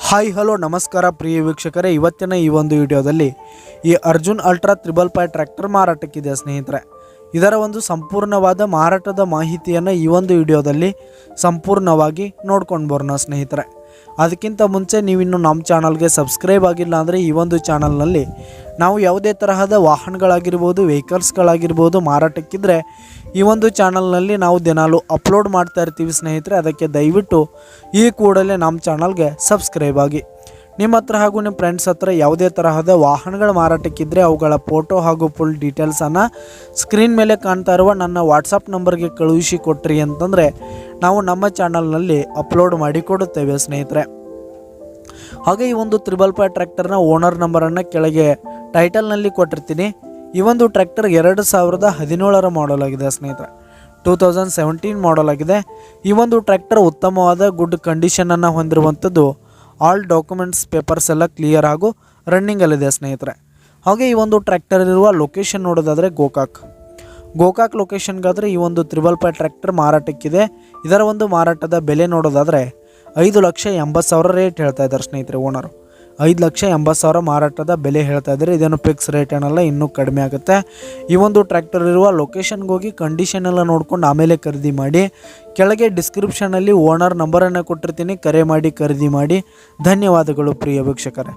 Hi hello ನಮಸ್ಕಾರ ಪ್ರಿಯ ವೀಕ್ಷಕರೇ, ಇವತ್ತಿನ ಈ ಒಂದು ವಿಡಿಯೋದಲ್ಲಿ ಈ ಅರ್ಜುನ್ ಅಲ್ಟ್ರಾ 555 ಟ್ರ್ಯಾಕ್ಟರ್ ಮಾರಾಟಕ್ಕಿದೆ ಸ್ನೇಹಿತರೆ. ಇದರ ಒಂದು ಸಂಪೂರ್ಣವಾದ ಮಾರಾಟದ ಮಾಹಿತಿಯನ್ನು ಈ ಒಂದು ವಿಡಿಯೋದಲ್ಲಿ ಸಂಪೂರ್ಣವಾಗಿ ನೋಡ್ಕೊಂಡು ಬರೋಣ ಸ್ನೇಹಿತರೆ. ಅದಕ್ಕಿಂತ ಮುಂಚೆ ನೀವಿನ್ನು ನಮ್ಮ ಚಾನಲ್ಗೆ ಸಬ್ಸ್ಕ್ರೈಬ್ ಆಗಿಲ್ಲ ಅಂದರೆ ಈ ಒಂದು ಚಾನಲ್ನಲ್ಲಿ ನಾವು ಯಾವುದೇ ತರಹದ ವಾಹನಗಳಾಗಿರ್ಬೋದು, ವೆಹಿಕಲ್ಸ್ಗಳಾಗಿರ್ಬೋದು ಮಾರಾಟಕ್ಕಿದ್ರೆ ಈ ಒಂದು ಚಾನಲ್ನಲ್ಲಿ ನಾವು ದಿನಾಲು ಅಪ್ಲೋಡ್ ಮಾಡ್ತಾ ಇರ್ತೀವಿ ಸ್ನೇಹಿತರೆ. ಅದಕ್ಕೆ ದಯವಿಟ್ಟು ಈ ಕೂಡಲೇ ನಮ್ಮ ಚಾನಲ್ಗೆ ಸಬ್ಸ್ಕ್ರೈಬ್ ಆಗಿ. ನಿಮ್ಮ ಹತ್ರ ಹಾಗೂ ನಿಮ್ಮ ಫ್ರೆಂಡ್ಸ್ ಹತ್ರ ಯಾವುದೇ ತರಹದ ವಾಹನಗಳ ಮಾರಾಟಕ್ಕಿದ್ದರೆ ಅವುಗಳ ಫೋಟೋ ಹಾಗೂ ಫುಲ್ ಡೀಟೇಲ್ಸನ್ನು ಸ್ಕ್ರೀನ್ ಮೇಲೆ ಕಾಣ್ತಾ ಇರುವ ನನ್ನ ವಾಟ್ಸಪ್ ನಂಬರ್ಗೆ ಕಳುಹಿಸಿ ಕೊಟ್ರಿ ಅಂತಂದರೆ ನಾವು ನಮ್ಮ ಚಾನಲ್ನಲ್ಲಿ ಅಪ್ಲೋಡ್ ಮಾಡಿ ಕೊಡುತ್ತೇವೆ ಸ್ನೇಹಿತರೆ. ಹಾಗೆ ಈ ಒಂದು 555 ಟ್ರ್ಯಾಕ್ಟರ್ನ ಓನರ್ ನಂಬರನ್ನು ಕೆಳಗೆ ಟೈಟಲ್ನಲ್ಲಿ ಕೊಟ್ಟಿರ್ತೀನಿ. ಈ ಒಂದು ಟ್ರ್ಯಾಕ್ಟರ್ 2017 ಮಾಡಲ್ ಆಗಿದೆ ಸ್ನೇಹಿತರೆ. 2017 ಮಾಡಲ್ ಆಗಿದೆ. ಈ ಒಂದು ಟ್ರ್ಯಾಕ್ಟರ್ ಉತ್ತಮವಾದ ಗುಡ್ ಕಂಡೀಷನನ್ನು ಹೊಂದಿರುವಂಥದ್ದು. ಆಲ್ ಡಾಕ್ಯುಮೆಂಟ್ಸ್ ಪೇಪರ್ಸ್ ಎಲ್ಲ ಕ್ಲಿಯರ್ ಹಾಗೂ ರನ್ನಿಂಗಲ್ಲಿದೆ ಸ್ನೇಹಿತರೆ. ಹಾಗೆ ಈ ಒಂದು ಟ್ರ್ಯಾಕ್ಟರ್ ಇರುವ ಲೊಕೇಶನ್ ನೋಡೋದಾದರೆ ಗೋಕಾಕ್ ಲೊಕೇಶನ್ಗಾದರೆ ಈ ಒಂದು 555 ಟ್ರ್ಯಾಕ್ಟರ್ ಮಾರಾಟಕ್ಕಿದೆ. ಇದರ ಒಂದು ಮಾರಾಟದ ಬೆಲೆ ನೋಡೋದಾದರೆ 5,80,000 ರೇಟ್ ಹೇಳ್ತಾ ಇದ್ದಾರೆ ಸ್ನೇಹಿತರೆ. ಓನರು 5,80,000 ಮಾರಾಟದ ಬೆಲೆ ಹೇಳ್ತಾ ಇದ್ದಾರೆ. ಇದೇನು ಫಿಕ್ಸ್ ರೇಟ್ ಏನಲ್ಲ, ಇನ್ನೂ ಕಡಿಮೆ ಆಗುತ್ತೆ. ಈ ಒಂದು ಟ್ರ್ಯಾಕ್ಟರ್ ಇರುವ ಲೊಕೇಶನ್ಗೆ ಹೋಗಿ ಕಂಡೀಷನ್ ಎಲ್ಲ ನೋಡ್ಕೊಂಡು ಆಮೇಲೆ ಖರೀದಿ ಮಾಡಿ. ಕೆಳಗೆ ಡಿಸ್ಕ್ರಿಪ್ಷನಲ್ಲಿ ಓನರ್ ನಂಬರನ್ನು ಕೊಟ್ಟಿರ್ತೀನಿ, ಕರೆ ಮಾಡಿ ಖರೀದಿ ಮಾಡಿ. ಧನ್ಯವಾದಗಳು ಪ್ರಿಯ ವೀಕ್ಷಕರೇ.